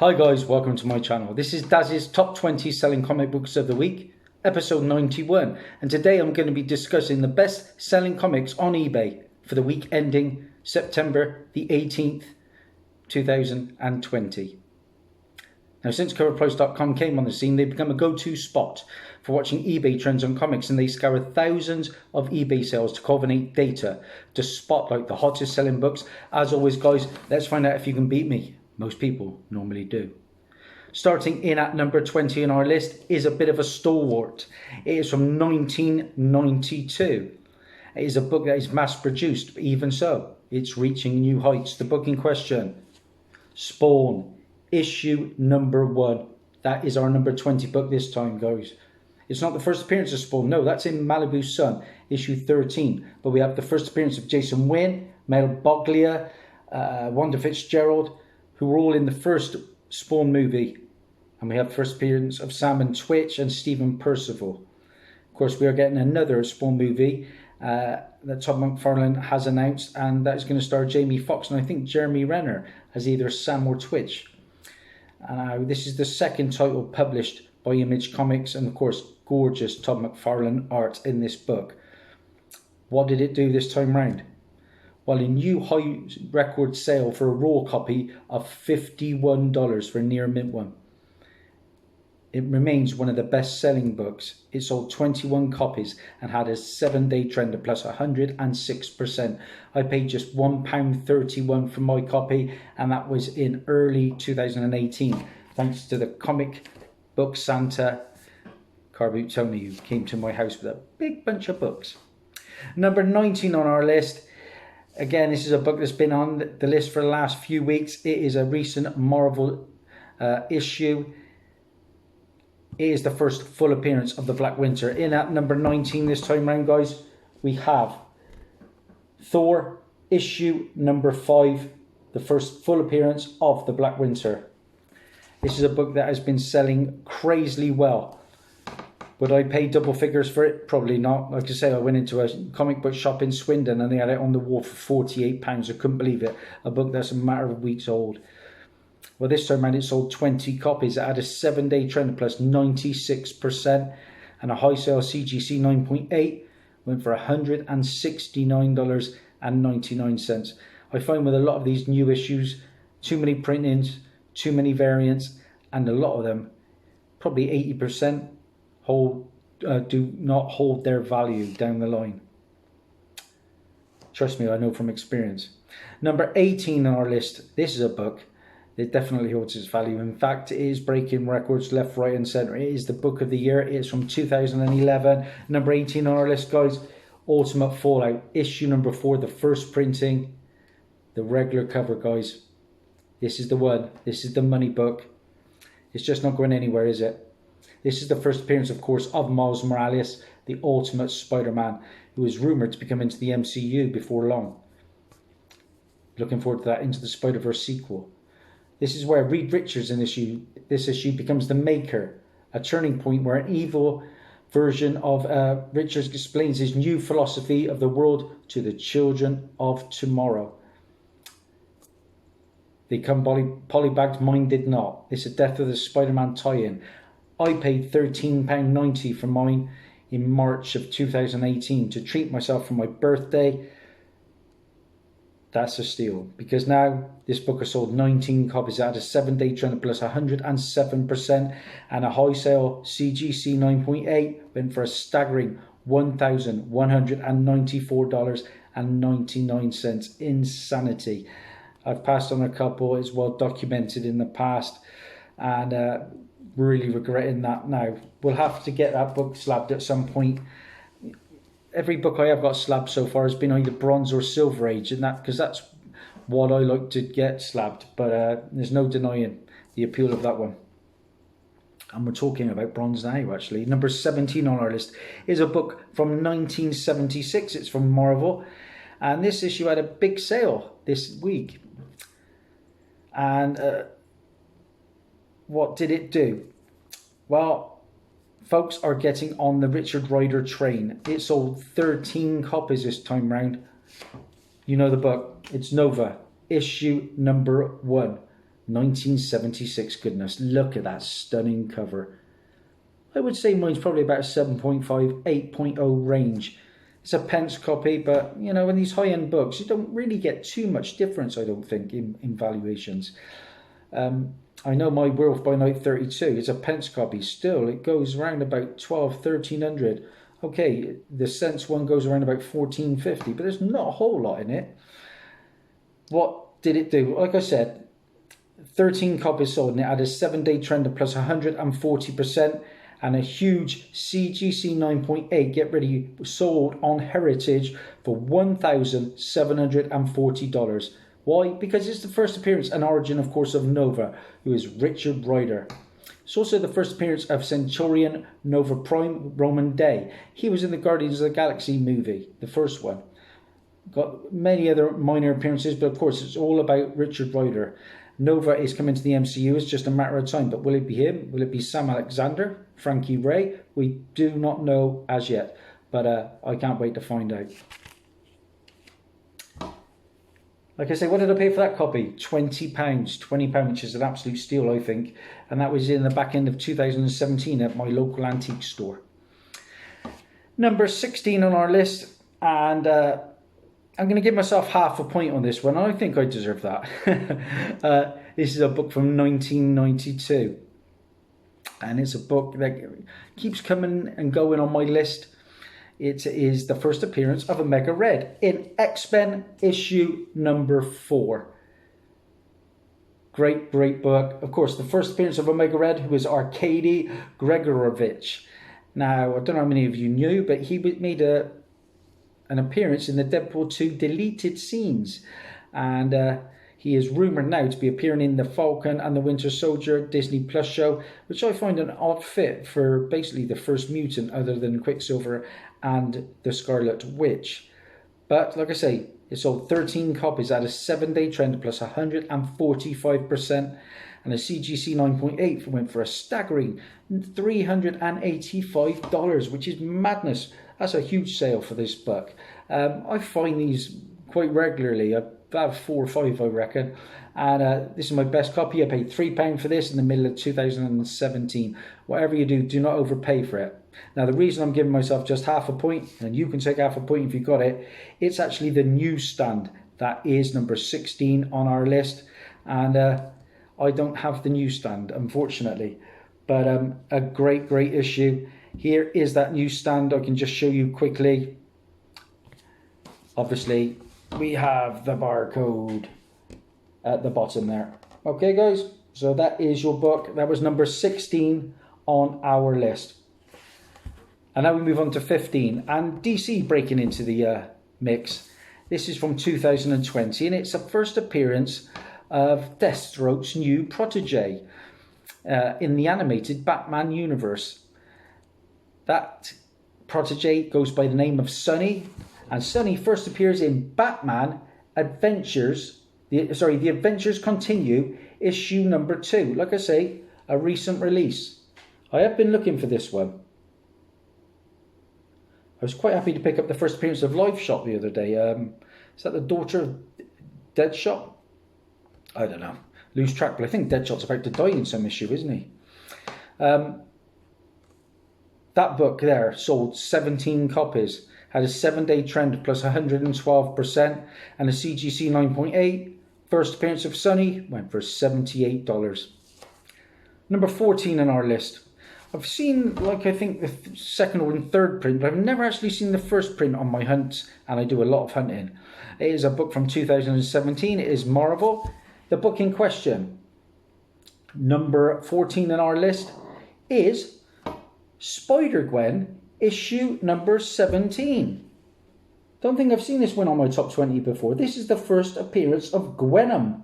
Hi guys, welcome to my channel. This is Dazzie's top 20 selling comic books of the week, episode 91. And today I'm going to be discussing the best selling comics on eBay for the week ending September the 18th, 2020. Now, since coverprice.com came on the scene, they've become a go-to spot for watching eBay trends on comics, and they scour thousands of eBay sales to culminate data to spotlight the hottest selling books. As always guys, let's find out if you can beat me. Most people normally do. Starting in at number 20 on our list is a bit of a stalwart. It is from 1992. It is a book that is mass produced, but even so, it's reaching new heights. The book in question, Spawn, issue number 1. That is our number 20 book this time, guys. It's not the first appearance of Spawn. No, that's in Malibu Sun, issue 13. But we have the first appearance of Jason Wynn, Mel Boglia, Wanda Fitzgerald, who were all in the first Spawn movie. And we have the first appearance of Salmon Twitch and Stephen Percival. Of course, we are getting another Spawn movie that Todd McFarlane has announced, and that is going to star Jamie Foxx and I think Jeremy Renner as either Sam or Twitch. This is the second title published by Image Comics, and of course, gorgeous Todd McFarlane art in this book. What did it do this time round? Well, a new high record sale for a raw copy of $51 for a near mint one. It remains one of the best selling books. It sold 21 copies and had a 7-day trend of plus 106%. I paid just £1.31 for my copy, and that was in early 2018, thanks to the comic book Santa, Carboot Tony, who came to my house with a big bunch of books. Number 19 on our list. Again, this is a book that's been on the list for the last few weeks. It is a recent Marvel issue. It is the first full appearance of the Black Winter. In at number 19 this time round, guys, we have Thor, issue number 5, the first full appearance of the Black Winter. This is a book that has been selling crazily well. Would I pay double figures for it? Probably not. Like I say, I went into a comic book shop in Swindon and they had it on the wall for £48. I couldn't believe it. A book that's a matter of weeks old. Well, this time around it sold 20 copies. It had a 7-day trend of plus 96%, and a high sale CGC 9.8 went for $169.99. I find with a lot of these new issues, too many printings, too many variants, and a lot of them, probably 80%, do not hold their value down the line. Trust me, I know from experience. Number 18 on our list. This is a book that definitely holds its value. In fact, it is breaking records left, right and centre. It is the book of the year. It is from 2011. Number 18 on our list, guys. Ultimate Fallout, issue number 4, the first printing. The regular cover, guys. This is the one. This is the money book. It's just not going anywhere, is it? This is the first appearance, of course, of Miles Morales, the Ultimate Spider-Man, who is rumoured to be coming into the MCU before long. Looking forward to that Into the Spider-Verse sequel. This is where Reed Richards in this issue becomes the Maker, a turning point where an evil version of Richards explains his new philosophy of the world to the children of tomorrow. They come polybagged, mine did not. It's a Death of the Spider-Man tie-in. I paid £13.90 for mine in March of 2018 to treat myself for my birthday. That's a steal, because now this book has sold 19 copies. It had a 7-day trend of plus 107%, and a high sale CGC 9.8 went for a staggering $1,194.99. Insanity. I've passed on a couple. It's well documented in the past, and really regretting that now. We'll have to get that book slabbed at some point. Every book I have got slabbed so far has been either Bronze or Silver Age, and that because that's what I like to get slabbed. But there's no denying the appeal of that one. And we're talking about Bronze now, actually. Number 17 on our list is a book from 1976. It's from Marvel, and this issue had a big sale this week. And what did it do? Well, folks are getting on the Richard Rider train. It sold 13 copies this time round. You know the book. It's Nova, issue number 1. 1976. Goodness, look at that stunning cover. I would say mine's probably about a 7.5, 8.0 range. It's a pence copy, but you know, in these high-end books, you don't really get too much difference, I don't think, in valuations. I know my Werewolf by Night 32 is a pence copy. Still, it goes around about 12, 1300. Okay, the Sense one goes around about 1450, but there's not a whole lot in it. What did it do? Like I said, 13 copies sold, and it had a 7-day trend of plus 140%, and a huge CGC 9.8 get ready sold on Heritage for $1,740. Why? Because it's the first appearance and origin, of course, of Nova, who is Richard Rider. It's also the first appearance of Centurion Nova Prime Roman Day. He was in the Guardians of the Galaxy movie, the first one. Got many other minor appearances, but of course it's all about Richard Rider. Nova is coming to the MCU. It's just a matter of time. But will it be him? Will it be Sam Alexander? Frankie Ray? We do not know as yet. But I can't wait to find out. Like I say, what did I pay for that copy? £20. £20, which is an absolute steal, I think. And that was in the back end of 2017 at my local antique store. Number 16 on our list. And I'm going to give myself half a point on this one. I think I deserve that. This is a book from 1992. And it's a book that keeps coming and going on my list. It is the first appearance of Omega Red in X-Men issue number 4. Great, great book. Of course, the first appearance of Omega Red, who is Arkady Gregorovich. Now, I don't know how many of you knew, but he made an appearance in the Deadpool 2 deleted scenes. And he is rumoured now to be appearing in the Falcon and the Winter Soldier Disney Plus show, which I find an odd fit for basically the first mutant other than Quicksilver and the Scarlet Witch. But like I say, it sold 13 copies at a 7-day trend plus 145%, and a CGC 9.8 went for a staggering $385, which is madness. That's a huge sale for this book. I find these quite regularly. I have 4 or 5, I reckon. And this is my best copy. I paid £3 for this in the middle of 2017. Whatever you do, do not overpay for it. Now, the reason I'm giving myself just half a point, and you can take half a point if you got it, it's actually the newsstand. That is number 16 on our list. And I don't have the newsstand, unfortunately. But a great, great issue. Here is that newsstand. I can just show you quickly. Obviously, we have the barcode at the bottom there. Okay, guys, so that is your book. That was number 16 on our list. And now we move on to 15, and DC breaking into the mix. This is from 2020, and it's the first appearance of Deathstroke's new protege in the animated Batman universe. That protege goes by the name of Sonny, and Sonny first appears in Batman Adventures, the Adventures Continue, issue number 2. Like I say, a recent release. I have been looking for this one. I was quite happy to pick up the first appearance of Live Shot the other day. Is that the daughter of Deadshot? I don't know. Lose track, but I think Deadshot's about to die in some issue, isn't he? That book there sold 17 copies, had a 7-day trend plus 112%, and a CGC 9.8. First appearance of Sonny went for $78. Number 14 on our list. I've seen, like, I think the second or third print, but I've never actually seen the first print on my hunts, and I do a lot of hunting. It is a book from 2017. It is Marvel. The book in question, number 14 on our list, is Spider-Gwen, issue number 17. Don't think I've seen this one on my top 20 before. This is the first appearance of Gwenom.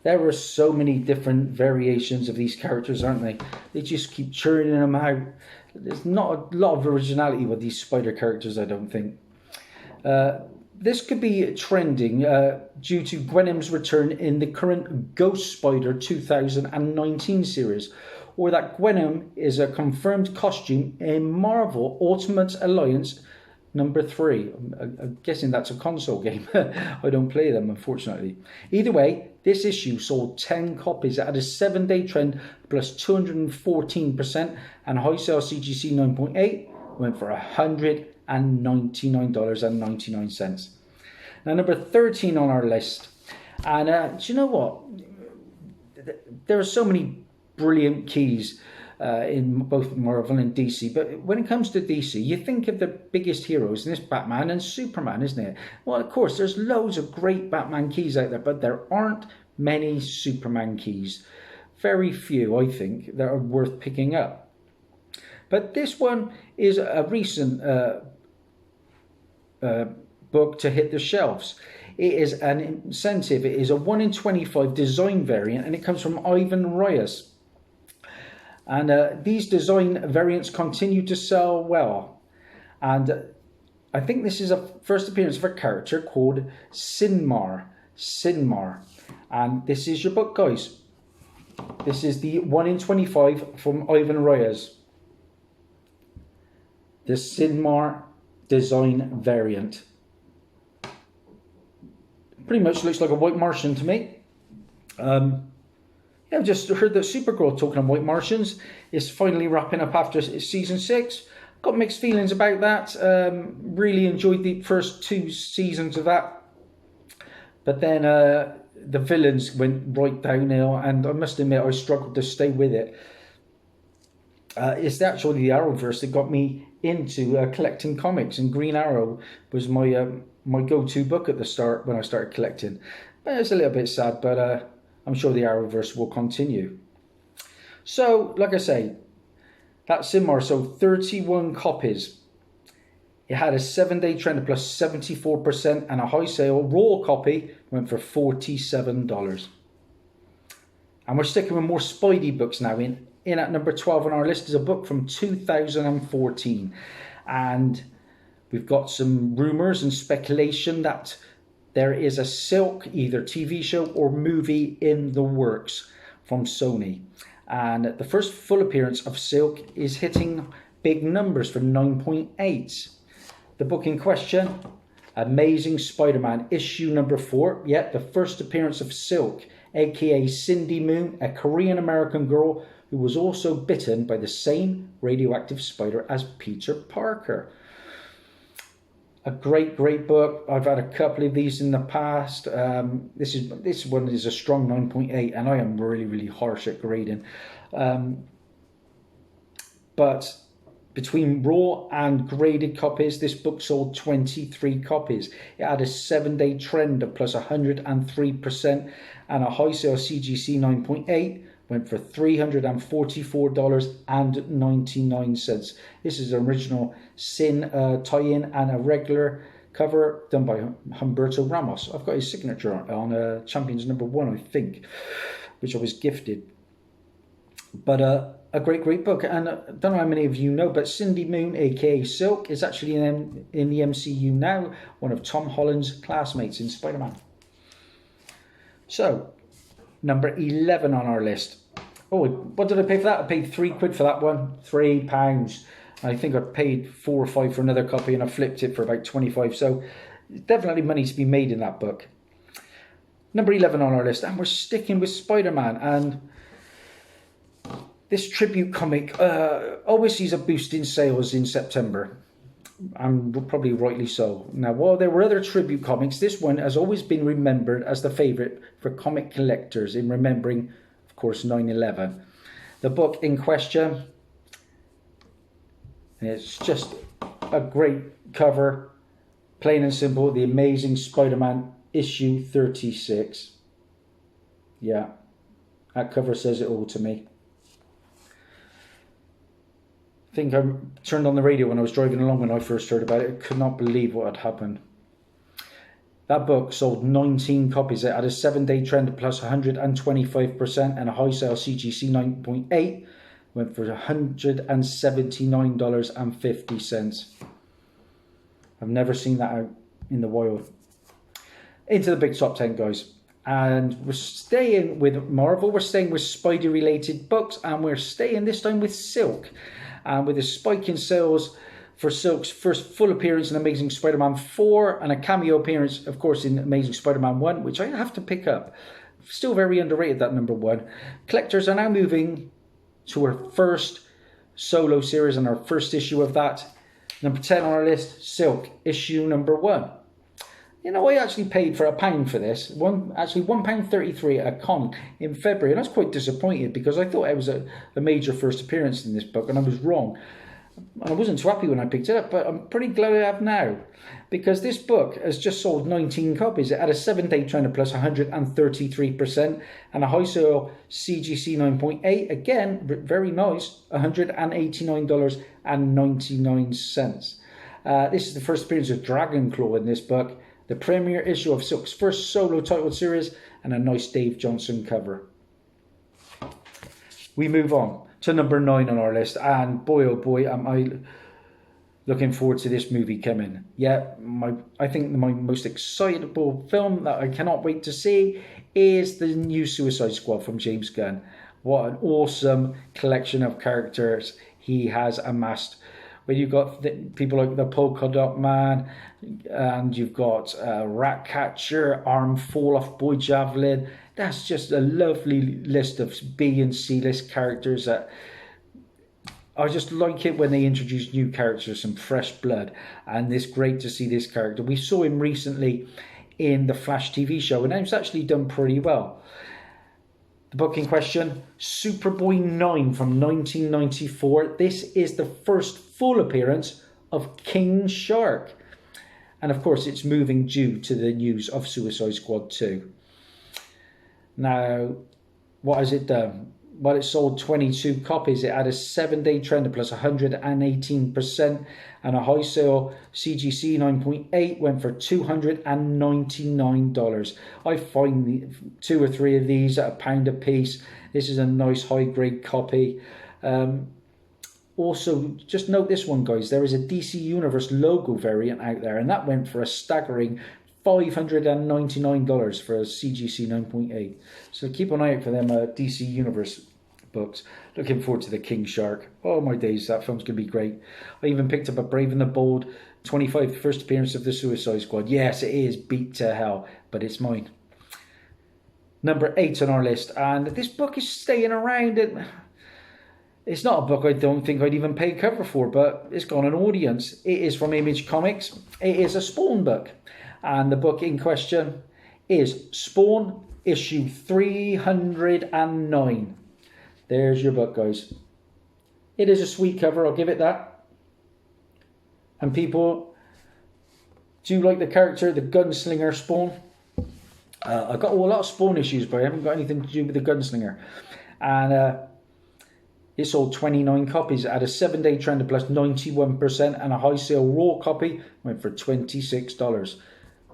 There are so many different variations of these characters, aren't they? They just keep churning them out. There's not a lot of originality with these spider characters, I don't think. This could be trending due to Gwenom's return in the current Ghost Spider 2019 series, or that Gwenom is a confirmed costume in Marvel Ultimate Alliance number 3. I'm guessing that's a console game. I don't play them, unfortunately. Either way, this issue sold 10 copies. It had a 7-day trend plus 214%, and high sale CGC 9.8 went for $199.99. Now, number 13 on our list. And do you know what? There are so many brilliant keys in both Marvel and DC, but when it comes to DC, you think of the biggest heroes, and it's Batman and Superman, isn't it? Well, of course, there's loads of great Batman keys out there, but there aren't many Superman keys. Very few, I think, that are worth picking up. But this one is a recent book to hit the shelves. It is an incentive. It is a 1 in 25 design variant, and it comes from Ivan Reyes. And these design variants continue to sell well. And I think this is a first appearance of a character called Sinmar. And this is your book, guys. This is the 1 in 25 from Ivan Reyes. The Sinmar design variant. Pretty much looks like a White Martian to me. I've just heard that Supergirl, talking of White Martians, is finally wrapping up after season 6. Got mixed feelings about that. Really enjoyed the first 2 seasons of that. But then the villains went right downhill, and I must admit I struggled to stay with it. It's actually the Arrowverse that got me into collecting comics, and Green Arrow was my go-to book at the start when I started collecting. But it's a little bit sad, but I'm sure the Arrowverse will continue. So, like I say, that Sinmar sold 31 copies. It had a 7-day trend of plus 74%, and a high sale raw copy went for $47. And we're sticking with more Spidey books now. In at number 12 on our list is a book from 2014. And we've got some rumours and speculation that there is a Silk, either TV show or movie, in the works from Sony. And the first full appearance of Silk is hitting big numbers for 9.8. The book in question, Amazing Spider-Man, issue number 4. Yet the first appearance of Silk, aka Cindy Moon, a Korean-American girl who was also bitten by the same radioactive spider as Peter Parker. A great book. I've had a couple of these in the past. This one is a strong 9.8, and I am really harsh at grading. But between raw and graded copies, this book sold 23 copies. It had a 7-day trend of plus 103%, and a high sale CGC 9.8 went for $344.99. This is an original Sin tie-in and a regular cover done by Humberto Ramos. I've got his signature on Champions number 1, I think, which I was gifted. But a great book. And I don't know how many of you know, but Cindy Moon, aka Silk, is actually in the MCU now, one of Tom Holland's classmates in Spider-Man. So, number 11 on our list. Oh, what did I pay for that? I paid £3 for that one. £3. I think I paid 4 or 5 for another copy, and I flipped it for about 25. So, definitely money to be made in that book. Number 11 on our list, and we're sticking with Spider-Man. And this tribute comic always sees a boost in sales in September. And probably rightly so. Now, while there were other tribute comics, this one has always been remembered as the favourite for comic collectors in remembering, of course, 9/11. The book in question, and it's just a great cover, plain and simple, The Amazing Spider-Man issue 36. Yeah, that cover says it all to me. I think I turned on the radio when I was driving along when I first heard about it. I could not believe what had happened. That book sold 19 copies. It had a 7-day trend of plus 125%, and a high sale CGC 9.8 went for $179.50. I've never seen that out in the wild. Into the big top 10, guys. And we're staying with Marvel. We're staying with Spidey-related books, and we're staying this time with Silk. And with a spike in sales for Silk's first full appearance in Amazing Spider-Man 4 and a cameo appearance, of course, in Amazing Spider-Man 1, which I have to pick up. Still very underrated, that number 1. Collectors are now moving to her first solo series and our first issue of that. Number 10 on our list, Silk, issue number 1. You know, I actually paid for £1 for this. £1.33 at a con in February. And I was quite disappointed because I thought it was a major first appearance in this book, and I was wrong. And I wasn't too happy when I picked it up, but I'm pretty glad I have now. Because this book has just sold 19 copies. It had a 7-day trend of plus 133% and a high sale CGC 9.8. Again, very nice, $189.99. This is the first appearance of Dragonclaw in this book. The premiere issue of Silk's first solo titled series, and a nice Dave Johnson cover. We move on to number 9 on our list, and boy oh boy am I looking forward to this movie coming. Yeah, I think my most excitable film that I cannot wait to see is the new Suicide Squad from James Gunn. What an awesome collection of characters he has amassed. Where you've got people like the Polka Dot Man, and you've got Ratcatcher, Arm Fall Off Boy Javelin. That's just a lovely list of B and C list characters that I just like it when they introduce new characters, some fresh blood, and it's great to see this character. We saw him recently in the Flash TV show, and it's actually done pretty well. The book in question, Superboy 9 from 1994. This is the first full appearance of King Shark. And of course, it's moving due to the news of Suicide Squad 2. Now, what has it done? Well, it sold 22 copies. It had a 7-day trend of plus 118% and a high sale CGC 9.8 went for $299. I find the 2 or 3 of these at £1 a piece. This is a nice high-grade copy. Also, just note this one, guys. There is a DC Universe logo variant out there, and that went for a staggering $599 for a CGC 9.8. So keep an eye out for them DC Universe books. Looking forward to the King Shark. Oh my days, that film's going to be great. I even picked up a Brave and the Bold 25, first appearance of the Suicide Squad. Yes, it is beat to hell, but it's mine. Number 8 on our list, and this book is staying around. It's not a book I don't think I'd even pay cover for, but it's got an audience. It is from Image Comics. It is a Spawn book. And the book in question is Spawn issue 309. There's your book, guys. It is a sweet cover, I'll give it that. And people do like the character, the gunslinger Spawn. I've got a lot of Spawn issues, but I haven't got anything to do with the gunslinger. And it sold 29 copies. It had a 7-day trend of plus 91% and a high sale raw copy went for $26.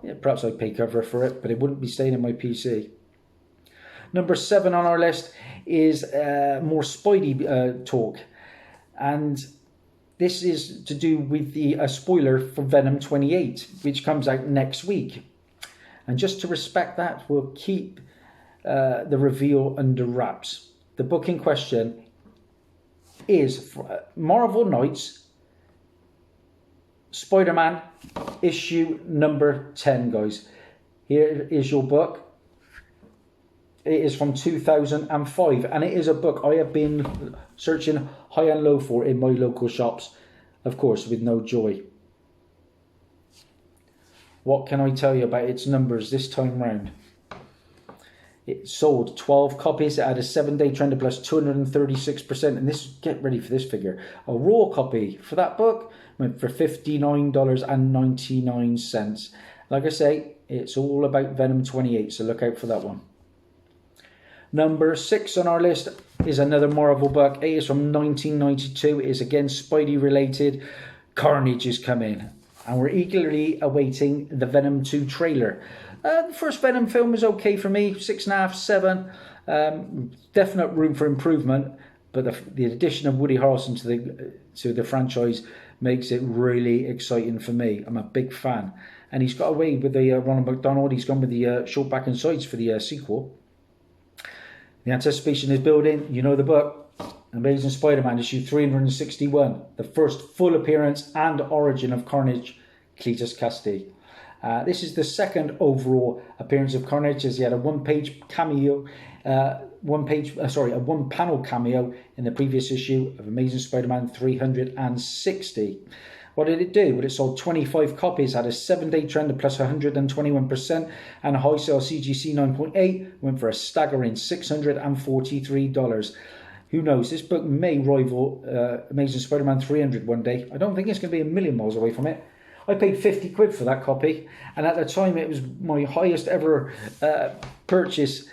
Yeah, perhaps I'd pay cover for it, but it wouldn't be staying in my PC. Number 7 on our list is more Spidey talk. And this is to do with the spoiler for Venom 28, which comes out next week. And just to respect that, we'll keep the reveal under wraps. The book in question is Marvel Knights Spider-Man issue number 10, guys. Here is your book. It is from 2005, and it is a book I have been searching high and low for in my local shops, of course, with no joy. What can I tell you about its numbers this time round? It sold 12 copies. It had a 7-day trend of plus 236%. And this, get ready for this figure. A raw copy for that book went for $59.99. Like I say, it's all about Venom 28, so look out for that one. Number 6 on our list is another Marvel book. It is from 1992. It is again Spidey related. Carnage is coming. And we're eagerly awaiting the Venom 2 trailer. The first Venom film was okay for me, 6.5, 7. Definite room for improvement, but the addition of Woody Harrelson to the franchise makes it really exciting for me. I'm a big fan, and he's got away with the Ronald McDonald. He's gone with the short back and sides for the sequel. The anticipation is building. You know the book. Amazing Spider-Man issue 361, the first full appearance and origin of Carnage, Cletus Kasady. This is the second overall appearance of Carnage, as he had a one-page cameo, a one-panel cameo in the previous issue of Amazing Spider-Man 360. What did it do? Well, it sold 25 copies, had a 7-day trend of plus 121%, and a high sale CGC 9.8 went for a staggering $643. Who knows? This book may rival Amazing Spider-Man 300 one day. I don't think it's going to be a million miles away from it. I paid 50 quid for that copy, and at the time it was my highest ever purchase.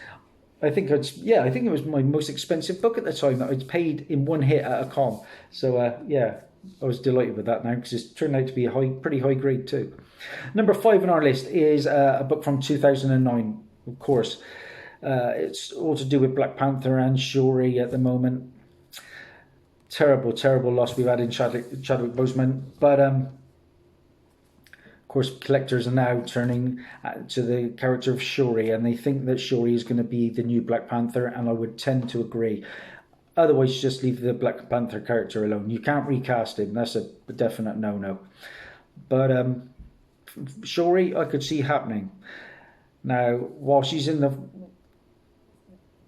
I think it was my most expensive book at the time that I'd paid in one hit at a con. So I was delighted with that now, because it's turned out to be a pretty high grade too. Number 5 on our list is a book from 2009, of course. It's all to do with Black Panther and Shuri at the moment. Terrible loss we've had in Chadwick Boseman. But of course, collectors are now turning to the character of Shuri, and they think that Shuri is going to be the new Black Panther, and I would tend to agree. Otherwise, just leave the Black Panther character alone. You can't recast him. That's a definite no-no. But Shuri, I could see happening. Now, while she's in the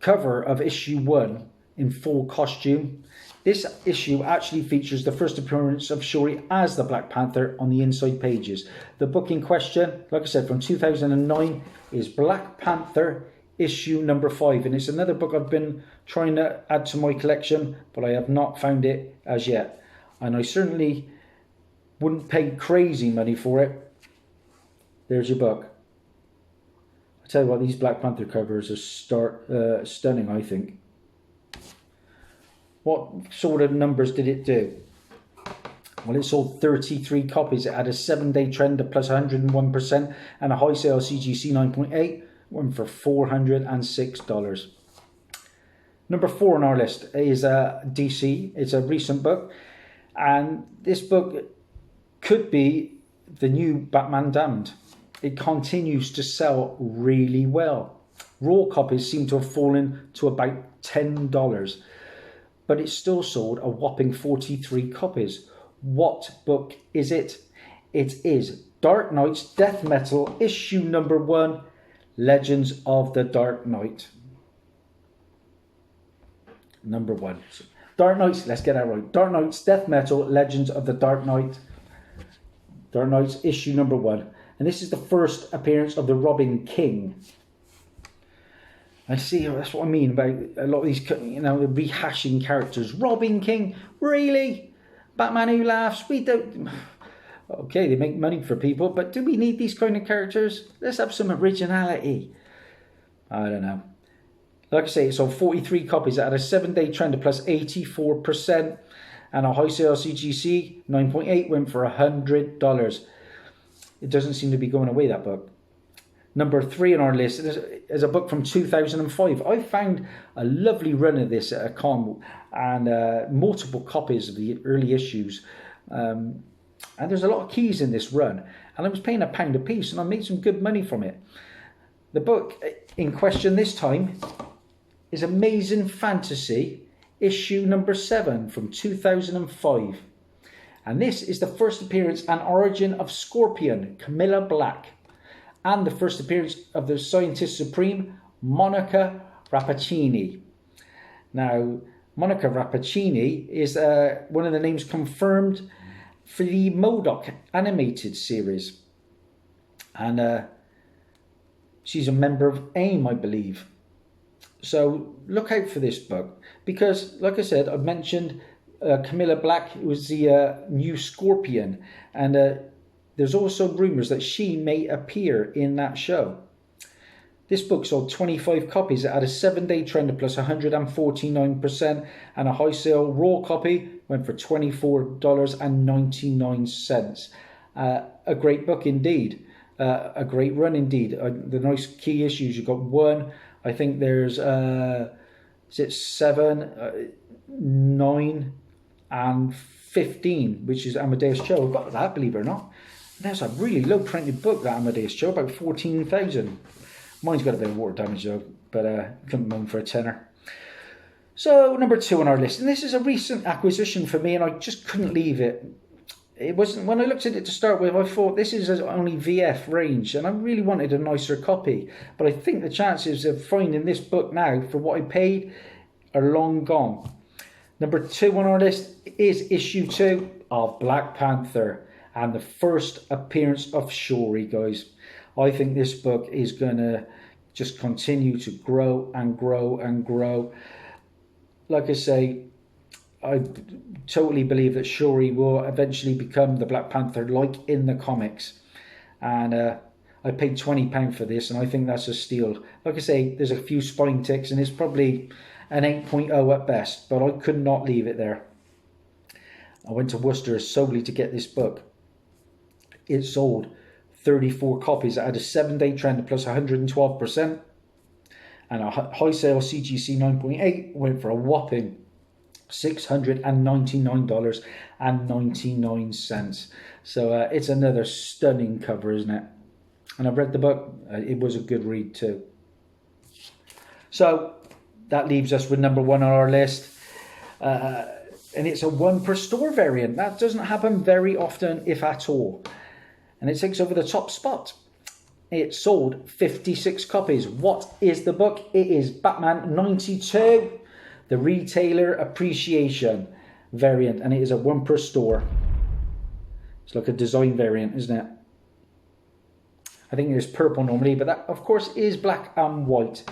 cover of issue 1 in full costume, this issue actually features the first appearance of Shuri as the Black Panther on the inside pages. The book in question, like I said, from 2009, is Black Panther issue number 5, and it's another book I've been trying to add to my collection, but I have not found it as yet, and I certainly wouldn't pay crazy money for it. There's your book. I tell you what, these Black Panther covers are stunning, I think. What sort of numbers did it do? Well, it sold 33 copies. It had a 7-day trend of plus 101% and a high sale CGC 9.8, went for $406. Number 4 on our list is DC. It's a recent book, and this book could be the new Batman Damned. It continues to sell really well. Raw copies seem to have fallen to about $10, but it still sold a whopping 43 copies. What book is it? It is Dark Knight's Death Metal issue number 1, Legends of the Dark Knight. Number 1. Dark Knight's, let's get that right. Dark Knight's Death Metal, Legends of the Dark Knight. Dark Knight's issue number 1. And this is the first appearance of the Robin King. I see, that's what I mean about a lot of these, the rehashing characters. Robin King? Really? Batman Who Laughs? We don't... Okay, they make money for people, but do we need these kind of characters? Let's have some originality. I don't know. Like I say, it sold 43 copies. It had a 7-day trend of plus 84%, and a high sale CGC 9.8 went for $100. It doesn't seem to be going away, that book. Number 3 on our list is a book from 2005. I found a lovely run of this at a con, and multiple copies of the early issues. And there's a lot of keys in this run, and I was paying £1 a piece, and I made some good money from it. The book in question this time is Amazing Fantasy issue number 7 from 2005, and this is the first appearance and origin of Scorpion, Camilla Black, and the first appearance of the Scientist Supreme, Monica Rappaccini. Now, Monica Rappaccini is one of the names confirmed for the MODOK animated series, and she's a member of AIM, I believe. So look out for this book, because like I said, I've mentioned Camilla Black was the new Scorpion, and there's also rumours that she may appear in that show. This book sold 25 copies. It had a 7-day trend of plus 149%, and a high sale raw copy went for $24.99. A great book indeed. A great run indeed. The nice key issues. You've got 1. I think there's 7, 9, and 15, which is Amadeus Cho. I've got that, believe it or not. That's a really low printed book, that Amadeus Cho, about 14,000. Mine's got a bit of water damage though, but couldn't moan for a tenner. So number 2 on our list, and this is a recent acquisition for me, and I just couldn't leave it. It wasn't, when I looked at it to start with, I thought this is only VF range, and I really wanted a nicer copy. But I think the chances of finding this book now for what I paid are long gone. Number 2 on our list is issue 2 of Black Panther and the first appearance of Shuri, guys. I think this book is going to just continue to grow and grow and grow. Like I say, I totally believe that Shuri will eventually become the Black Panther like in the comics. And I paid £20 for this, and I think that's a steal. Like I say, there's a few spine ticks, and it's probably an 8.0 at best, but I could not leave it there. I went to Worcester solely to get this book. It sold 34 copies. It had a 7-day trend plus 112%. And a high sale CGC 9.8 went for a whopping $699.99. So it's another stunning cover, isn't it? And I've read the book. It was a good read too. So that leaves us with number 1 on our list. And it's a 1 per store variant. That doesn't happen very often, if at all. And it takes over the top spot. It sold 56 copies. What is the book? It is Batman 92, the Retailer Appreciation variant. And it is a 1 per store. It's like a design variant, isn't it? I think it's purple normally, but that, of course, is black and white.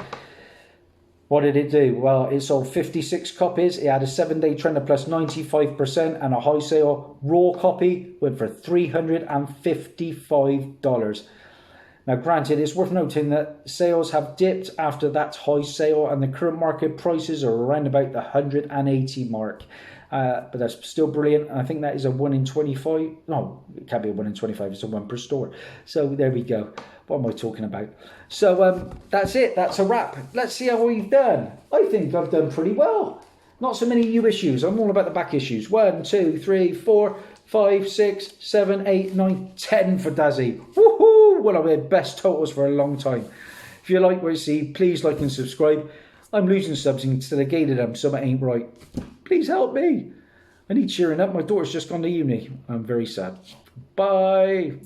What did it do? Well, it sold 56 copies. It had a 7-day trend of plus 95%, and a high sale raw copy went for $355. Now, granted, it's worth noting that sales have dipped after that high sale, and the current market prices are around about the 180 mark. But that's still brilliant. And I think that is a 1 in 25. No, it can't be a 1 in 25. It's a 1 per store. So there we go. What am I talking about? So that's it. That's a wrap. Let's see how we've done. I think I've done pretty well. Not so many new issues. I'm all about the back issues. 1, 2, 3, 4, 5, 6, 7, 8, 9, 10 for Dazzie. Woohoo! One of my best totals for a long time. If you like what you see, please like and subscribe. I'm losing subs instead of gaining them. Something ain't right. Please help me. I need cheering up. My daughter's just gone to uni. I'm very sad. Bye.